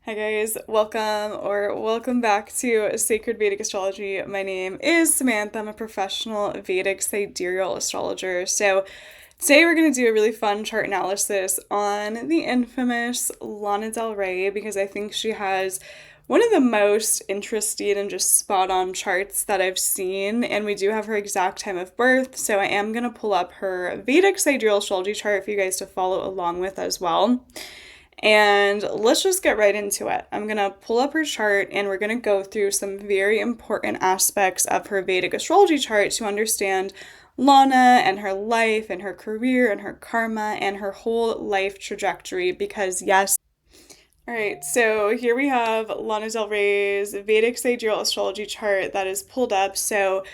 Hi guys, welcome back to Sacred Vedic Astrology. My name is Samantha. I'm a professional Vedic sidereal astrologer. So today we're going to do a really fun chart analysis on the infamous Lana Del Rey because I think she has one of the most interesting and just spot on charts that I've seen, and we do have her exact time of birth, so I am going to pull up her Vedic sidereal astrology chart for you guys to follow along with as well. And let's just get right into it. I'm going to pull up her chart and we're going to go through some very important aspects of her Vedic astrology chart to understand Lana and her life and her career and her karma and her whole life trajectory because, yes. All right, so here we have Lana Del Rey's Vedic sidereal astrology chart that is pulled up. So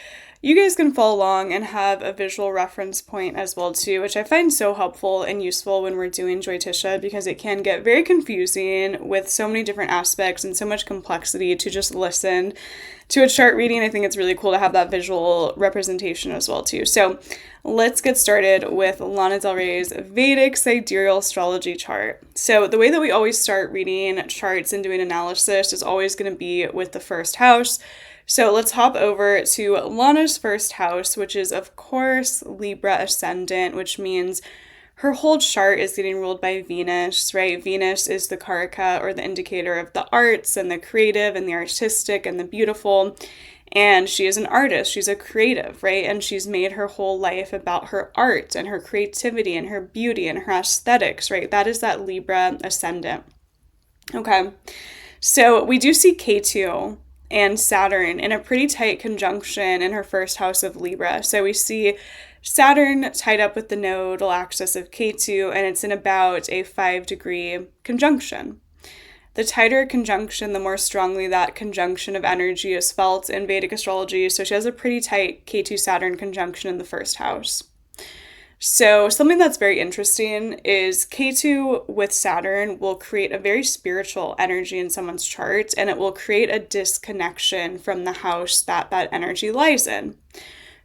you guys can follow along and have a visual reference point as well too, which I find so helpful and useful when we're doing Jyotisha because it can get very confusing with so many different aspects and so much complexity to just listen to a chart reading. I think it's really cool to have that visual representation as well too. So let's get started with Lana Del Rey's Vedic sidereal astrology chart. So the way that we always start reading charts and doing analysis is always going to be with the first house. So let's hop over to Lana's first house, which is, of course, Libra ascendant, which means her whole chart is getting ruled by Venus, right? Venus is the karaka or the indicator of the arts and the creative and the artistic and the beautiful. And she is an artist. She's a creative, right? And she's made her whole life about her art and her creativity and her beauty and her aesthetics, right? That is that Libra ascendant. Okay. So we do see Ketu and Saturn in a pretty tight conjunction in her first house of Libra. So we see Saturn tied up with the nodal axis of Ketu, and it's in about a 5-degree conjunction. The tighter conjunction, the more strongly that conjunction of energy is felt in Vedic astrology. So she has a pretty tight Ketu-Saturn conjunction in the first house. So something that's very interesting is Ketu with Saturn will create a very spiritual energy in someone's chart, and it will create a disconnection from the house that that energy lies in.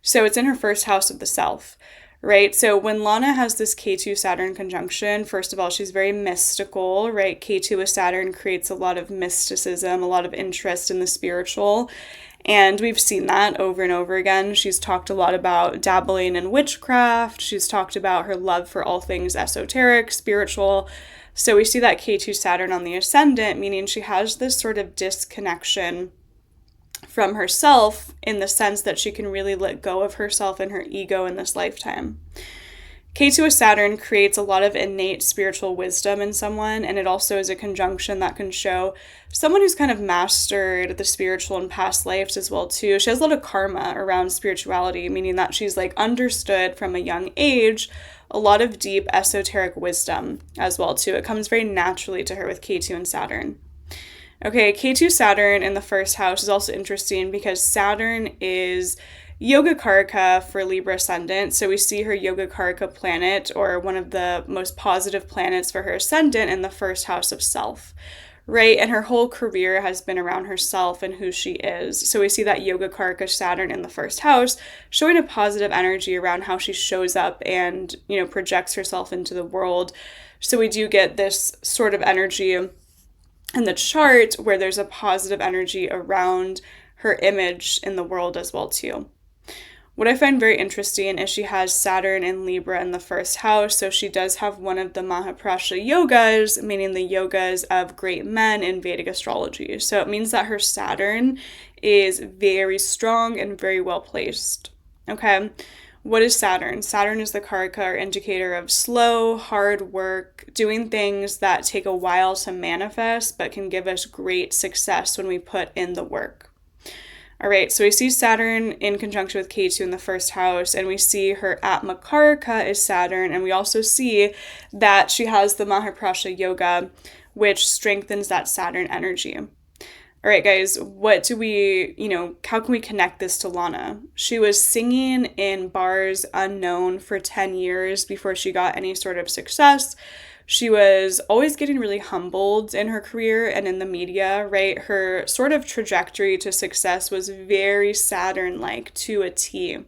So it's in her first house of the self, right? So when Lana has this Ketu-Saturn conjunction, first of all, she's very mystical, right? Ketu with Saturn creates a lot of mysticism, a lot of interest in the spiritual. And we've seen that over and over again. She's talked a lot about dabbling in witchcraft. She's talked about her love for all things esoteric, spiritual. So we see that Ketu-Saturn on the ascendant, meaning she has this sort of disconnection from herself in the sense that she can really let go of herself and her ego in this lifetime. Ketu with Saturn creates a lot of innate spiritual wisdom in someone, and it also is a conjunction that can show someone who's kind of mastered the spiritual in past lives as well too. She has a lot of karma around spirituality, meaning that she's like understood from a young age a lot of deep esoteric wisdom as well too. It comes very naturally to her with Ketu and Saturn. Okay, Ketu-Saturn in the first house is also interesting because Saturn is Yoga Karaka for Libra ascendant. So we see her Yoga Karaka planet, or one of the most positive planets for her ascendant, in the first house of self, right? And her whole career has been around herself and who she is. So we see that Yoga Karaka Saturn in the first house showing a positive energy around how she shows up and, projects herself into the world. So we do get this sort of energy in the chart where there's a positive energy around her image in the world as well too. What I find very interesting is she has Saturn in Libra in the first house, so she does have one of the Mahaprasha yogas, meaning the yogas of great men in Vedic astrology. So it means that her Saturn is very strong and very well placed. Okay, what is Saturn? Saturn is the karaka or indicator of slow, hard work, doing things that take a while to manifest, but can give us great success when we put in the work. All right, so we see Saturn in conjunction with Ketu in the first house, and we see her Atma Karaka is Saturn, and we also see that she has the Mahaprasha Yoga, which strengthens that Saturn energy. All right, guys, how can we connect this to Lana? She was singing in bars unknown for 10 years before she got any sort of success. She was always getting really humbled in her career and in the media, right? Her sort of trajectory to success was very Saturn-like to a T.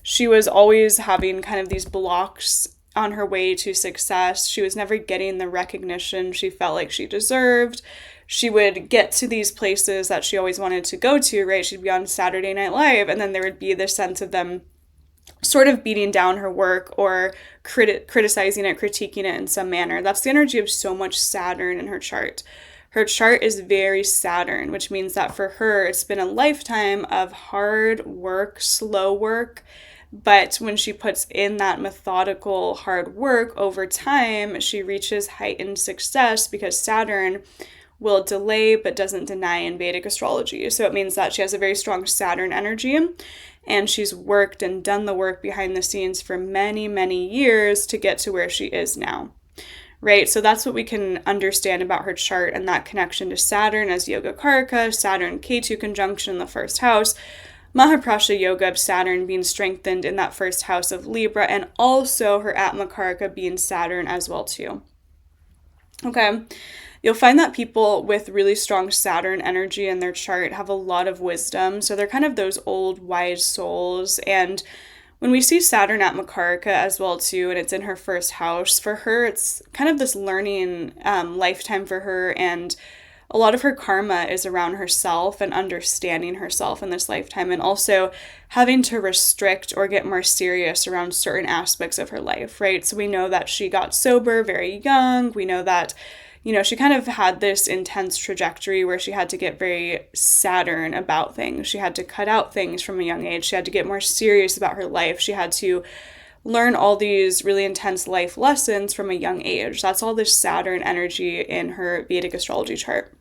She was always having kind of these blocks on her way to success. She was never getting the recognition she felt like she deserved. She would get to these places that she always wanted to go to, right? She'd be on Saturday Night Live, and then there would be this sense of them sort of beating down her work or criticizing it, critiquing it in some manner. That's the energy of so much Saturn in her chart. Her chart is very Saturn, which means that for her, it's been a lifetime of hard work, slow work. But when she puts in that methodical hard work over time, she reaches heightened success because Saturn will delay but doesn't deny in Vedic astrology. So it means that she has a very strong Saturn energy, and she's worked and done the work behind the scenes for many, many years to get to where she is now. Right? So that's what we can understand about her chart and that connection to Saturn as Yoga Karaka, Saturn Ketu conjunction in the first house, Mahaprasha Yoga of Saturn being strengthened in that first house of Libra, and also her Atma Karaka being Saturn as well too. Okay. You'll find that people with really strong Saturn energy in their chart have a lot of wisdom. So they're kind of those old wise souls. And when we see Saturn at Makaraka as well too, and it's in her first house, for her, it's kind of this learning lifetime for her. And a lot of her karma is around herself and understanding herself in this lifetime, and also having to restrict or get more serious around certain aspects of her life, right? So we know that she got sober very young. We know that she kind of had this intense trajectory where she had to get very Saturn about things. She had to cut out things from a young age. She had to get more serious about her life. She had to learn all these really intense life lessons from a young age. That's all this Saturn energy in her Vedic astrology chart.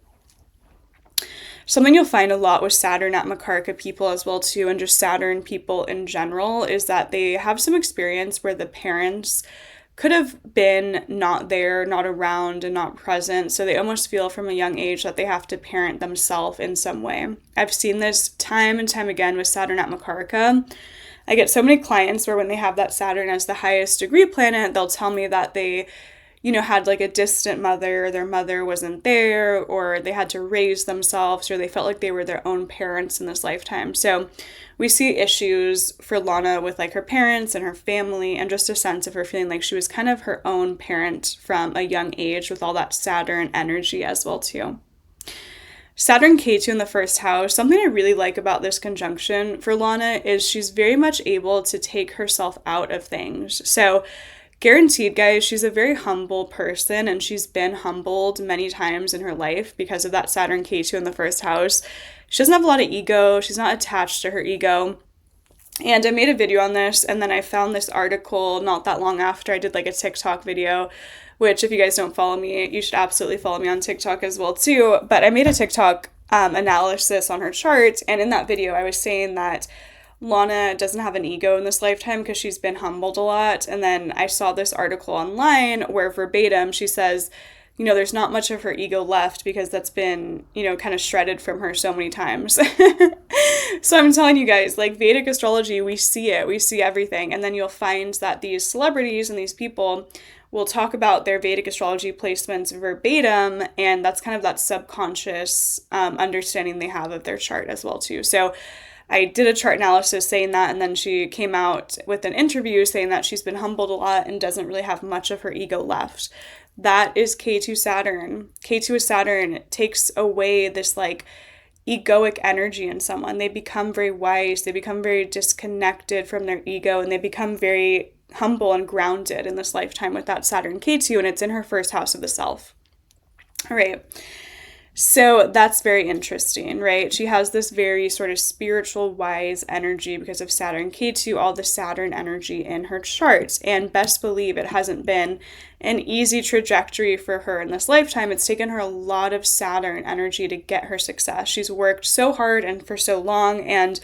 Something you'll find a lot with Saturn at Makaraka people as well too, and just Saturn people in general, is that they have some experience where the parents could have been not there, not around, and not present. So they almost feel from a young age that they have to parent themselves in some way. I've seen this time and time again with Saturn at Makaraka. I get so many clients where when they have that Saturn as the highest degree planet, they'll tell me that they had like a distant mother, their mother wasn't there, or they had to raise themselves, or they felt like they were their own parents in this lifetime. So we see issues for Lana with like her parents and her family, and just a sense of her feeling like she was kind of her own parent from a young age with all that Saturn energy as well too. Saturn Ketu in the first house, something I really like about this conjunction for Lana is she's very much able to take herself out of things. So guaranteed, guys, she's a very humble person, and she's been humbled many times in her life because of that Saturn Ketu in the first house. She doesn't have a lot of ego. She's not attached to her ego. And I made a video on this, and then I found this article not that long after I did like a TikTok video, which if you guys don't follow me, you should absolutely follow me on TikTok as well too. But I made a TikTok analysis on her chart, and in that video I was saying that Lana doesn't have an ego in this lifetime because she's been humbled a lot. And then I saw this article online where verbatim she says, there's not much of her ego left because that's been, kind of shredded from her so many times. So I'm telling you guys, like Vedic astrology, we see it, we see everything. And then you'll find that these celebrities and these people will talk about their Vedic astrology placements verbatim. And that's kind of that subconscious understanding they have of their chart as well too. So I did a chart analysis saying that, and then she came out with an interview saying that she's been humbled a lot and doesn't really have much of her ego left. That is Ketu Saturn. Ketu is Saturn. It takes away this like egoic energy in someone. They become very wise. They become very disconnected from their ego, and they become very humble and grounded in this lifetime with that Saturn Ketu, and it's in her first house of the self. All right. So that's very interesting, right? She has this very sort of spiritual, wise energy because of Saturn Ketu, all the Saturn energy in her chart. And best believe it hasn't been an easy trajectory for her in this lifetime. It's taken her a lot of Saturn energy to get her success. She's worked so hard and for so long and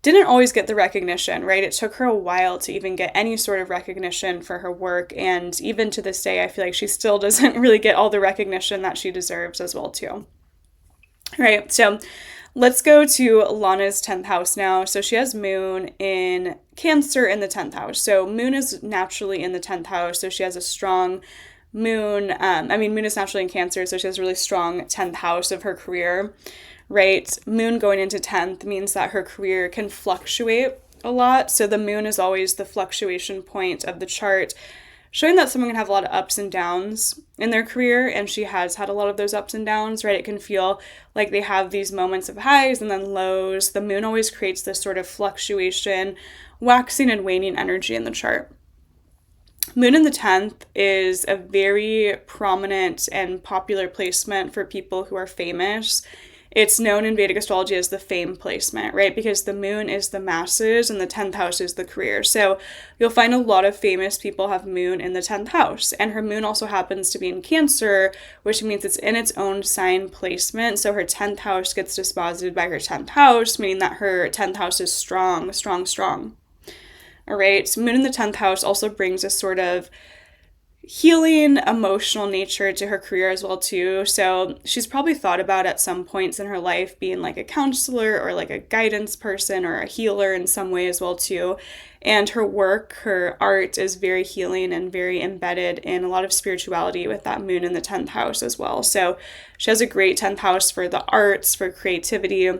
didn't always get the recognition, right? It took her a while to even get any sort of recognition for her work. And even to this day, I feel like she still doesn't really get all the recognition that she deserves as well, too. All right, so let's go to Lana's 10th house now. So she has Moon in Cancer in the 10th house. So Moon is naturally in the 10th house. So she has a strong Moon. Moon is naturally in Cancer. So she has a really strong 10th house of her career. Right? Moon going into 10th means that her career can fluctuate a lot. So the moon is always the fluctuation point of the chart, showing that someone can have a lot of ups and downs in their career, and she has had a lot of those ups and downs, right? It can feel like they have these moments of highs and then lows. The moon always creates this sort of fluctuation, waxing and waning energy in the chart. Moon in the 10th is a very prominent and popular placement for people who are famous. It's known in Vedic astrology as the fame placement, right? Because the moon is the masses and the 10th house is the career. So you'll find a lot of famous people have moon in the 10th house. And her moon also happens to be in Cancer, which means it's in its own sign placement. So her 10th house gets disposited by her 10th house, meaning that her 10th house is strong, strong, strong. All right, so moon in the 10th house also brings a sort of healing emotional nature to her career as well too. So she's probably thought about at some points in her life being like a counselor or like a guidance person or a healer in some way as well too. And her work, her art is very healing and very embedded in a lot of spirituality with that moon in the 10th house as well. So she has a great 10th house for the arts, for creativity,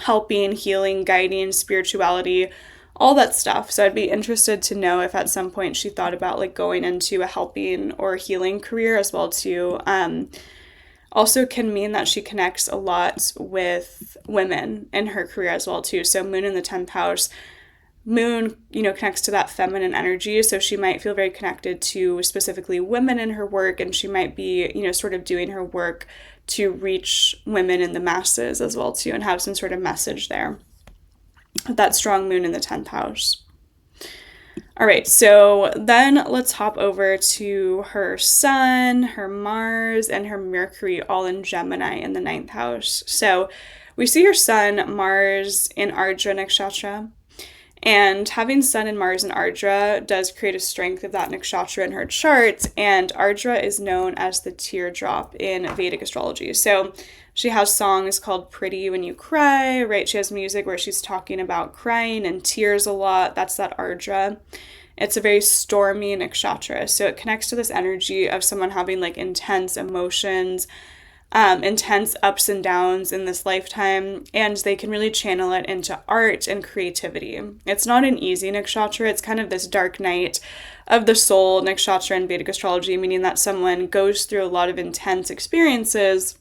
helping, healing, guiding, spirituality, all that stuff. So I'd be interested to know if at some point she thought about like going into a helping or healing career as well too. Also can mean that she connects a lot with women in her career as well too. So moon in the 10th house, moon, connects to that feminine energy. So she might feel very connected to specifically women in her work, and she might be, sort of doing her work to reach women in the masses as well too and have some sort of message there. That strong moon in the 10th house. All right, so then let's hop over to her sun, her Mars, and her Mercury all in Gemini in the 9th house. So we see her sun, Mars in Ardra Nakshatra, and having Sun and Mars in Ardra does create a strength of that nakshatra in her chart, and Ardra is known as the teardrop in Vedic astrology. So she has songs called Pretty When You Cry, right? She has music where she's talking about crying and tears a lot. That's that Ardra. It's a very stormy nakshatra. So it connects to this energy of someone having like intense emotions, intense ups and downs in this lifetime, and they can really channel it into art and creativity. It's not an easy nakshatra. It's kind of this dark night of the soul nakshatra in Vedic astrology, meaning that someone goes through a lot of intense experiences,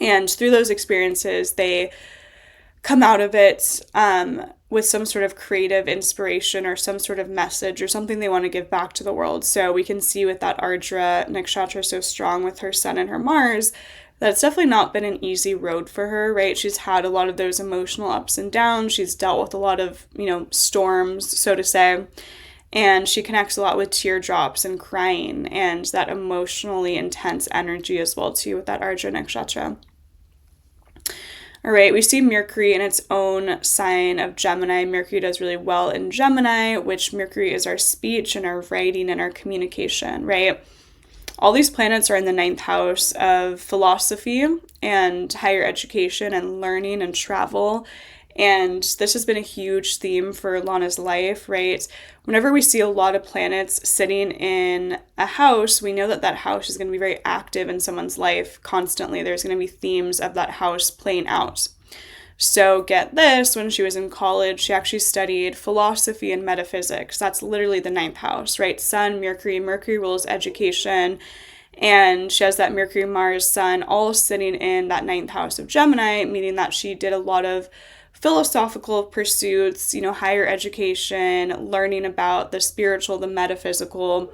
and through those experiences, they come out of it with some sort of creative inspiration or some sort of message or something they want to give back to the world. So we can see with that Ardra nakshatra so strong with her Sun and her Mars that it's definitely not been an easy road for her, right? She's had a lot of those emotional ups and downs. She's dealt with a lot of, storms, so to say. And she connects a lot with teardrops and crying and that emotionally intense energy as well too with that Ardra nakshatra. All right, we see Mercury in its own sign of Gemini. Mercury does really well in Gemini, which Mercury is our speech and our writing and our communication, right? All these planets are in the 9th house of philosophy and higher education and learning and travel. And this has been a huge theme for Lana's life, right? Whenever we see a lot of planets sitting in a house, we know that that house is going to be very active in someone's life constantly. There's going to be themes of that house playing out. So get this, when she was in college, she actually studied philosophy and metaphysics. That's literally the 9th house, right? Sun, Mercury. Mercury rules education. And she has that Mercury, Mars, Sun all sitting in that 9th house of Gemini, meaning that she did a lot of philosophical pursuits, higher education, learning about the spiritual, the metaphysical.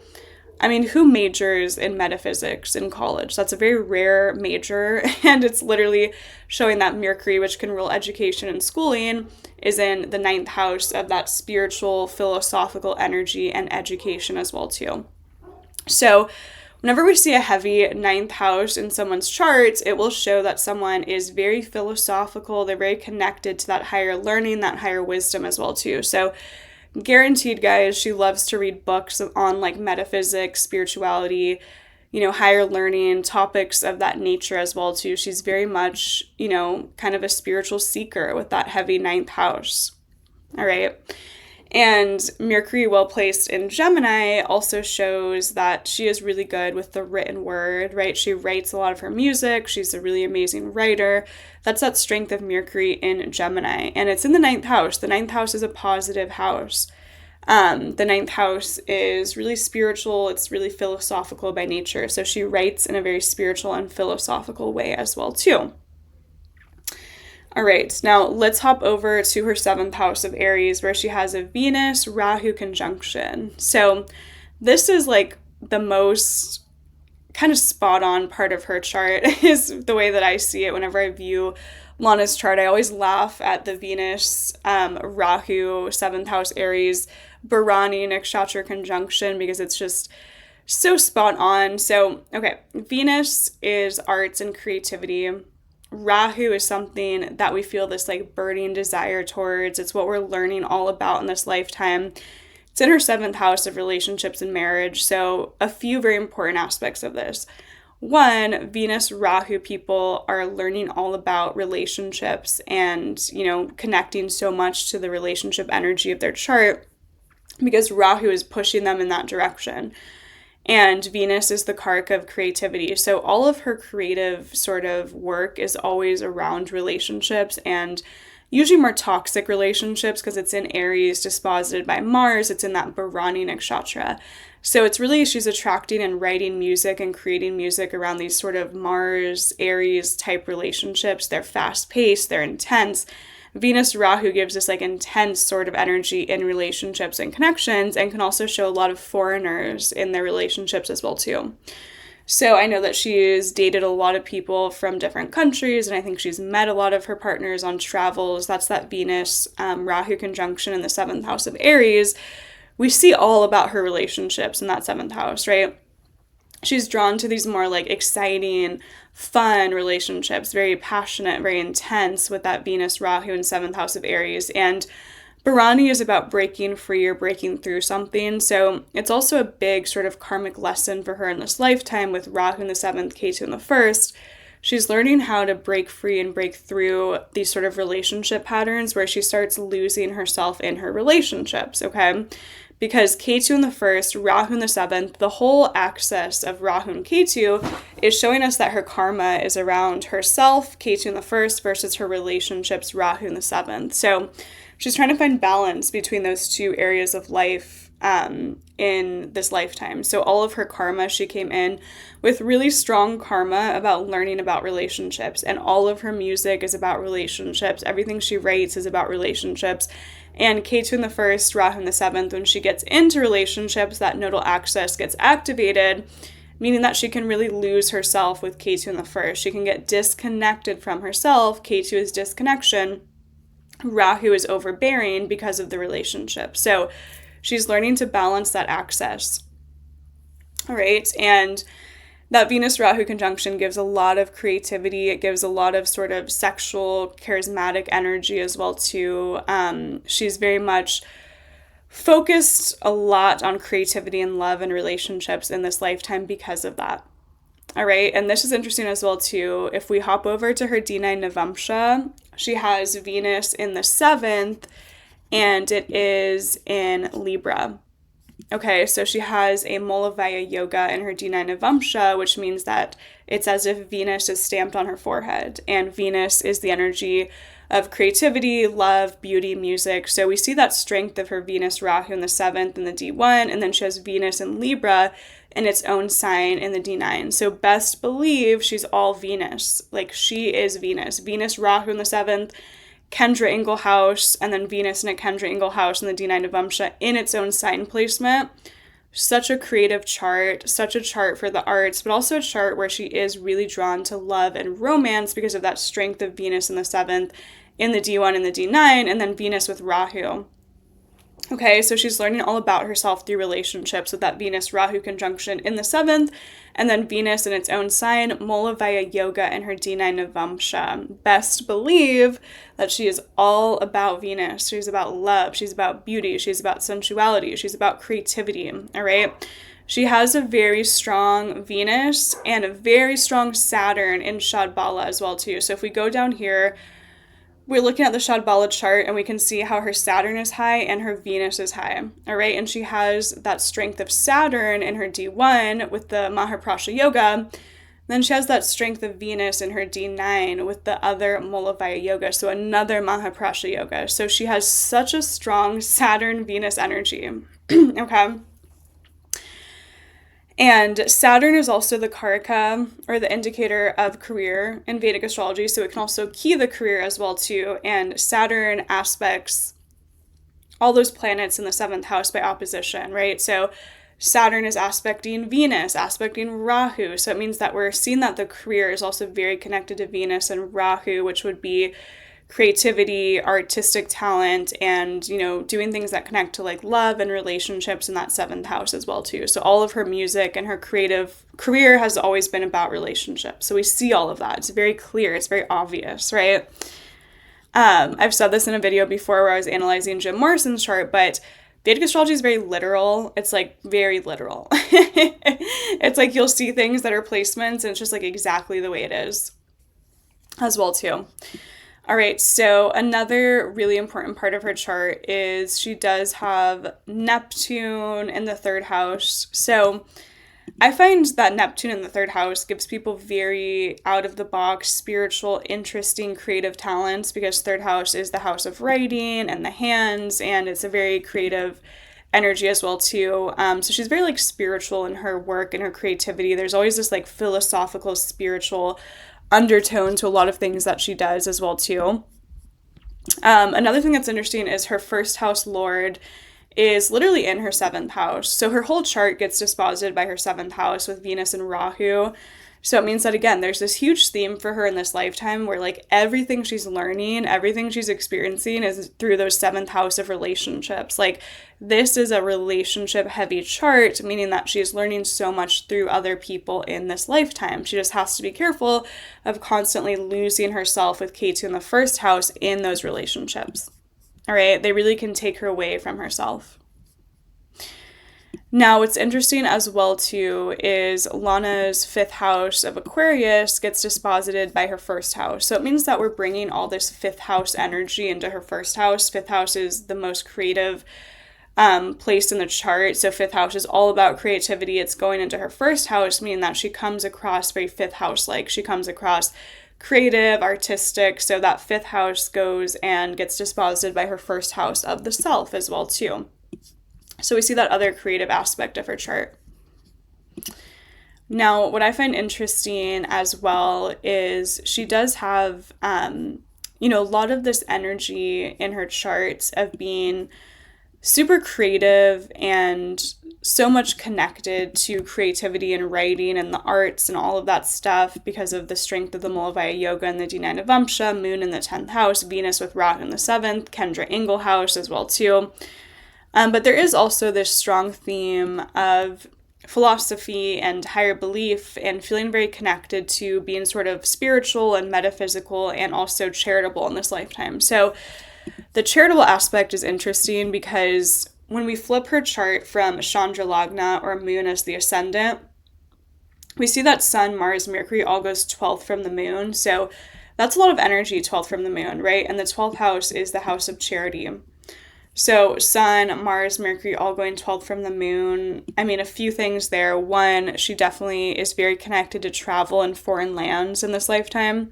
I mean, who majors in metaphysics in college? That's a very rare major, and it's literally showing that Mercury, which can rule education and schooling, is in the 9th house of that spiritual, philosophical energy and education as well too. So whenever we see a heavy 9th house in someone's chart, it will show that someone is very philosophical. They're very connected to that higher learning, that higher wisdom as well too. So guaranteed, guys, she loves to read books on like metaphysics, spirituality, higher learning, topics of that nature as well too. She's very much, kind of a spiritual seeker with that heavy 9th house. All right. And Mercury, well placed in Gemini, also shows that she is really good with the written word, right? She writes a lot of her music. She's a really amazing writer. That's that strength of Mercury in Gemini. And it's in the ninth house. The ninth house is a positive house. The ninth house is really spiritual. It's really philosophical by nature. So she writes in a very spiritual and philosophical way as well, too. All right, now let's hop over to her seventh house of Aries, where she has a Venus Rahu conjunction. So this is like the most kind of spot on part of her chart, is the way that I see it whenever I view Lana's chart. I always laugh at the Venus Rahu seventh house Aries Bharani Nakshatra conjunction, because it's just so spot on. So, okay, Venus is arts and creativity. Rahu is something that we feel this like burning desire towards. It's what we're learning all about in this lifetime. It's in her seventh house of relationships and marriage. So a few very important aspects of this. One, Venus Rahu people are learning all about relationships and, connecting so much to the relationship energy of their chart, because Rahu is pushing them in that direction. And Venus is the kark of creativity. So all of her creative sort of work is always around relationships, and usually more toxic relationships, because it's in Aries, disposited by Mars. It's in that Bharani Nakshatra. So it's really, she's attracting and writing music and creating music around these sort of Mars, Aries type relationships. They're fast paced, they're intense. Venus Rahu gives this like intense sort of energy in relationships and connections, and can also show a lot of foreigners in their relationships as well too. So I know that she's dated a lot of people from different countries, and I think she's met a lot of her partners on travels. That's that Venus Rahu conjunction in the seventh house of Aries. We see all about her relationships in that seventh house, right? She's drawn to these more like exciting, fun relationships, very passionate, very intense, with that Venus Rahu in seventh house of Aries. And Bharani is about breaking free or breaking through something. So it's also a big sort of karmic lesson for her in this lifetime, with Rahu in the seventh, Ketu in the first. She's learning how to break free and break through these sort of relationship patterns where she starts losing herself in her relationships, okay? Because Ketu in the first, Rahu in the seventh, the whole axis of Rahu and Ketu is showing us that her karma is around herself, Ketu in the first, versus her relationships, Rahu in the seventh. So she's trying to find balance between those two areas of life in this lifetime. So all of her karma, she came in with really strong karma about learning about relationships, and all of her music is about relationships. Everything she writes is about relationships. And Ketu in the first, Rahu in the seventh, when she gets into relationships, that nodal axis gets activated, meaning that she can really lose herself with Ketu in the first. She can get disconnected from herself. Ketu is disconnection. Rahu is overbearing because of the relationship. So she's learning to balance that axis. All right. And that Venus Rahu conjunction gives a lot of creativity. It gives a lot of sort of sexual, charismatic energy as well too. She's very much focused a lot on creativity and love and relationships in this lifetime because of that. All right, and this is interesting as well too. If we hop over to her D9 Navamsha, she has Venus in the seventh, and it is in Libra. Okay, so she has a Mulavaya Yoga in her D9 Navamsha, which means that it's as if Venus is stamped on her forehead. And Venus is the energy of creativity, love, beauty, music. So we see that strength of her Venus Rahu in the seventh in the D1, and then she has Venus in Libra in its own sign in the D9. So best believe she's all Venus. Like, she is Venus. Venus Rahu in the seventh, Kendra Ingle house, and then Venus in a Kendra Ingle house in the D9 Navamsha in its own sign placement. Such a creative chart, such a chart for the arts, but also a chart where she is really drawn to love and romance because of that strength of Venus in the seventh, in the D1 and the D9, and then Venus with Rahu. Okay, so she's learning all about herself through relationships with that Venus-Rahu conjunction in the seventh, and then Venus in its own sign, Mulavaya Yoga in her D9 Navamsha. Best believe that she is all about Venus. She's about love. She's about beauty. She's about sensuality. She's about creativity, all right? She has a very strong Venus and a very strong Saturn in Shadbala as well, too. So if we go down here, we're looking at the Shadbala chart and we can see how her Saturn is high and her Venus is high. All right. And she has that strength of Saturn in her D1 with the Mahaprasha Yoga. Then she has that strength of Venus in her D9 with the other Mulavaya Yoga. So another Mahaprasha Yoga. So she has such a strong Saturn-Venus energy. Okay. And Saturn is also the Karaka, or the indicator of career in Vedic astrology, so it can also key the career as well too. And Saturn aspects all those planets in the 7th house by opposition, right? So Saturn is aspecting Venus, aspecting Rahu, so it means that we're seeing that the career is also very connected to Venus and Rahu, which would be creativity, artistic talent, and, you know, doing things that connect to like love and relationships in that 7th house as well too. So all of her music and her creative career has always been about relationships. So we see all of that. It's very clear. It's very obvious, right? I've said this in a video before where I was analyzing Jim Morrison's chart, but Vedic astrology is very literal. It's like very literal. It's like you'll see things that are placements and it's just like exactly the way it is as well too. All right, so another really important part of her chart is she does have Neptune in the 3rd house. So I find that Neptune in the 3rd house gives people very out-of-the-box, spiritual, interesting, creative talents because 3rd house is the house of writing and the hands, and it's a very creative energy as well too. So she's very like spiritual in her work and her creativity. There's always this like philosophical, spiritual undertone to a lot of things that she does as well too. Another thing that's interesting is her 1st house lord is literally in her 7th house. So her whole chart gets disposited by her 7th house with Venus and Rahu. So it means that, again, there's this huge theme for her in this lifetime where like everything she's learning, everything she's experiencing is through those 7th house of relationships. Like this is a relationship heavy chart, meaning that she's learning so much through other people in this lifetime. She just has to be careful of constantly losing herself with K2 in the 1st house in those relationships. All right, they really can take her away from herself. Now, what's interesting as well, too, is Lana's 5th house of Aquarius gets disposited by her 1st house. So it means that we're bringing all this 5th house energy into her 1st house. 5th house is the most creative place in the chart. So 5th house is all about creativity. It's going into her 1st house, meaning that she comes across very 5th house-like. She comes across creative, artistic. So that 5th house goes and gets disposited by her 1st house of the self as well, too. So we see that other creative aspect of her chart. Now, what I find interesting as well is she does have, a lot of this energy in her charts of being super creative and so much connected to creativity and writing and the arts and all of that stuff because of the strength of the Mulavaya Yoga and the D9 of Vamsha, Moon in the 10th house, Venus with Rahu in the 7th, Kendra Angle house as well, too. But there is also this strong theme of philosophy and higher belief and feeling very connected to being sort of spiritual and metaphysical and also charitable in this lifetime. So the charitable aspect is interesting because when we flip her chart from Chandra Lagna or Moon as the ascendant, we see that Sun, Mars, Mercury all goes 12th from the Moon. So that's a lot of energy, 12th from the Moon, right? And the 12th house is the house of charity. So Sun, Mars, Mercury all going 12th from the Moon. I mean, a few things there. One, she definitely is very connected to travel and foreign lands in this lifetime.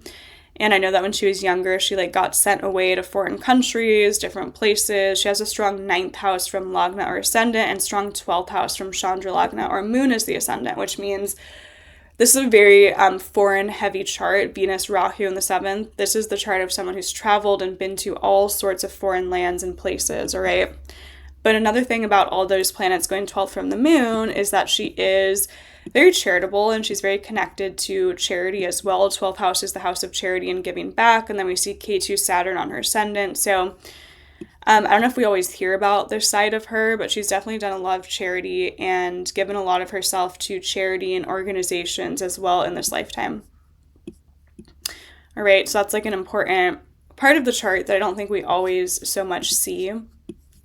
And I know that when she was younger, she got sent away to foreign countries, different places. She has a strong 9th house from Lagna or Ascendant and strong 12th house from Chandra Lagna or Moon as the Ascendant, which means this is a very foreign heavy chart, Venus, Rahu in the 7th. This is the chart of someone who's traveled and been to all sorts of foreign lands and places, all right? But another thing about all those planets going 12th from the Moon is that she is very charitable and she's very connected to charity as well. 12th house is the house of charity and giving back. And then we see K2 Saturn on her ascendant. So I don't know if we always hear about this side of her, but she's definitely done a lot of charity and given a lot of herself to charity and organizations as well in this lifetime. All right, so that's an important part of the chart that I don't think we always so much see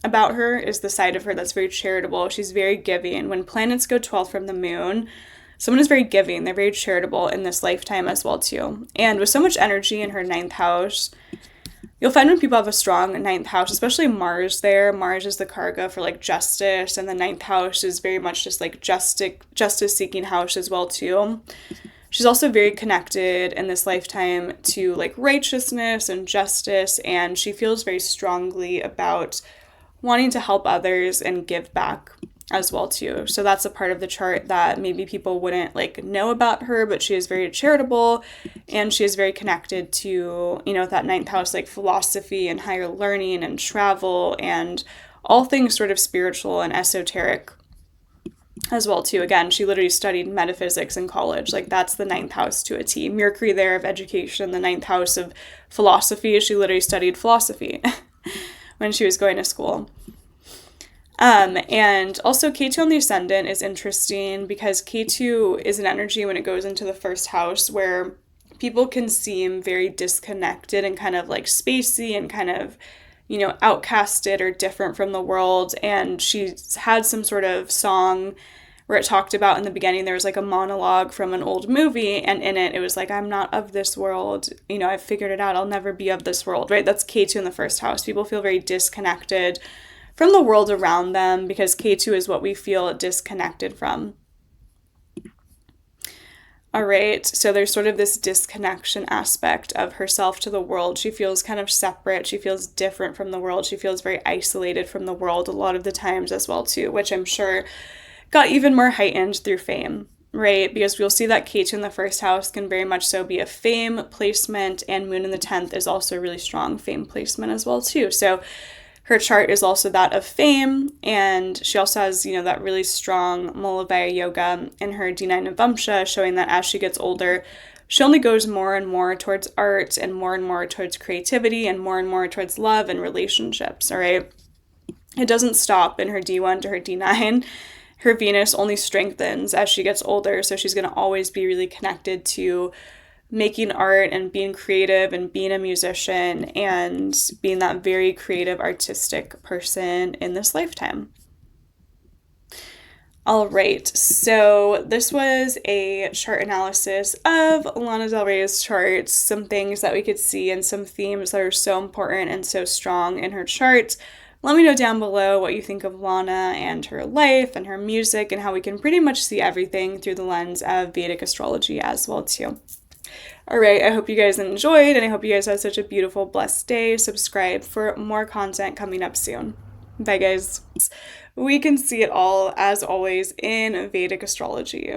about her is the side of her that's very charitable. She's very giving. When planets go 12th from the Moon, someone is very giving. They're very charitable in this lifetime as well too. And with so much energy in her 9th house, you'll find when people have a strong ninth house, especially Mars there, Mars is the karga for like justice, and the ninth house is very much just like justice seeking house as well too. She's also very connected in this lifetime to like righteousness and justice, and she feels very strongly about wanting to help others and give back as well too. So that's a part of the chart that maybe people wouldn't like know about her, but she is very charitable and she is very connected to, you know, that ninth house, like philosophy and higher learning and travel and all things sort of spiritual and esoteric as well too. Again, she literally studied metaphysics in college. Like that's the ninth house to a T. Mercury there of education, the ninth house of philosophy. She literally studied philosophy when she was going to school. And also K2 on the ascendant is interesting because K2 is an energy when it goes into the first house where people can seem very disconnected and kind of like spacey and kind of, you know, outcasted or different from the world. And she's had some sort of song where it talked about in the beginning, there was like a monologue from an old movie, and in it, it was like, I'm not of this world. You know, I've figured it out. I'll never be of this world, right? That's K2 in the first house. People feel very disconnected from the world around them because K2 is what we feel disconnected from. All right, so there's sort of this disconnection aspect of herself to the world. She feels kind of separate. She feels different from the world. She feels very isolated from the world a lot of the times as well too, which I'm sure got even more heightened through fame, right? Because we'll see that K2 in the first house can very much so be a fame placement, and Moon in the 10th is also a really strong fame placement as well too. So her chart is also that of fame, and she also has, you know, that really strong Mulavaya yoga in her D9 Navamsha, showing that as she gets older, she only goes more and more towards art and more towards creativity and more towards love and relationships, all right? It doesn't stop in her D1 to her D9. Her Venus only strengthens as she gets older, so she's going to always be really connected to making art and being creative and being a musician and being that very creative, artistic person in this lifetime. All right, so this was a chart analysis of Lana Del Rey's chart, some things that we could see and some themes that are so important and so strong in her chart. Let me know down below what you think of Lana and her life and her music and how we can pretty much see everything through the lens of Vedic astrology as well too. All right, I hope you guys enjoyed, and I hope you guys have such a beautiful, blessed day. Subscribe for more content coming up soon. Bye, guys. We can see it all, as always, in Vedic astrology.